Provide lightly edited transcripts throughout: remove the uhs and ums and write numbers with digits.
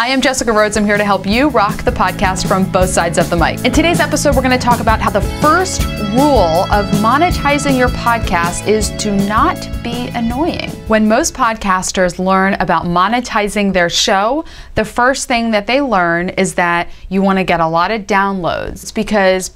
I am Jessica Rhodes. I'm here to help you rock the podcast from both sides of the mic. In today's episode, we're going to talk about how the first rule of monetizing your podcast is to not be annoying. When most podcasters learn about monetizing their show, the first thing that they learn is that you want to get a lot of downloads. It's because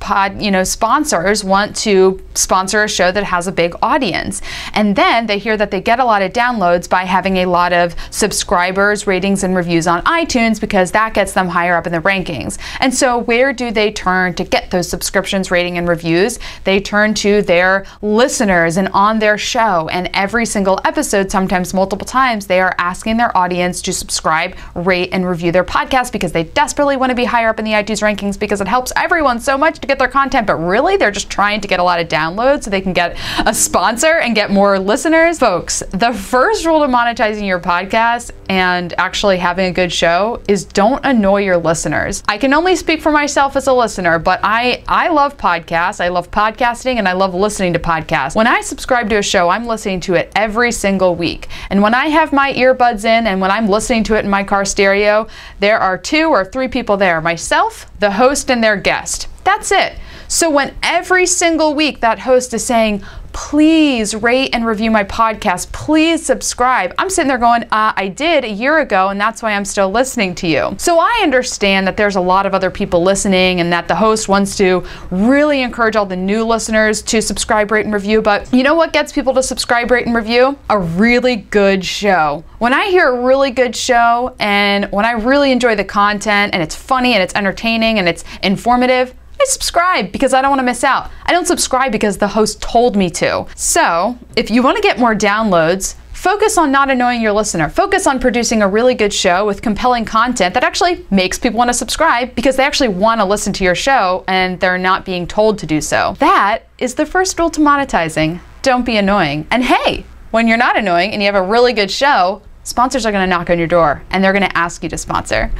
sponsors want to sponsor a show that has a big audience. And then they hear that they get a lot of downloads by having a lot of subscribers, ratings, and reviews on iTunes, because that gets them higher up in the rankings. And so where do they turn to get those subscriptions, rating, and reviews? They turn to their listeners and on their show. And every single episode, sometimes multiple times, they are asking their audience to subscribe, rate, and review their podcast because they desperately want to be higher up in the iTunes rankings because it helps everyone so much to get their content. But really, they're just trying to get a lot of downloads so they can get a sponsor and get more listeners. Folks, the first rule to monetizing your podcast and actually having a good show is don't annoy your listeners. I can only speak for myself as a listener, but I love podcasts. I love podcasting and I love listening to podcasts. When I subscribe to a show, I'm listening to it every single week. And when I have my earbuds in and when I'm listening to it in my car stereo, there are 2 or 3 people there, myself, the host, and their guest. That's it. So when every single week that host is saying, please rate and review my podcast, please subscribe, I'm sitting there going, I did a year ago and that's why I'm still listening to you. So I understand that there's a lot of other people listening and that the host wants to really encourage all the new listeners to subscribe, rate, and review, but you know what gets people to subscribe, rate, and review? A really good show. When I hear a really good show and when I really enjoy the content and it's funny and it's entertaining and it's informative, I subscribe because I don't want to miss out. I don't subscribe because the host told me to. So if you want to get more downloads, focus on not annoying your listener. Focus on producing a really good show with compelling content that actually makes people want to subscribe because they actually want to listen to your show and they're not being told to do so. That is the first rule to monetizing. Don't be annoying. And hey, when you're not annoying and you have a really good show, sponsors are going to knock on your door and they're going to ask you to sponsor.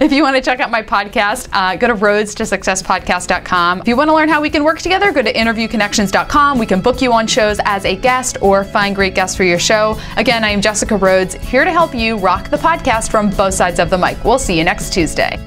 If you want to check out my podcast, go to roadstosuccesspodcast.com. If you want to learn how we can work together, go to interviewconnections.com. We can book you on shows as a guest or find great guests for your show. Again, I am Jessica Rhodes, here to help you rock the podcast from both sides of the mic. We'll see you next Tuesday.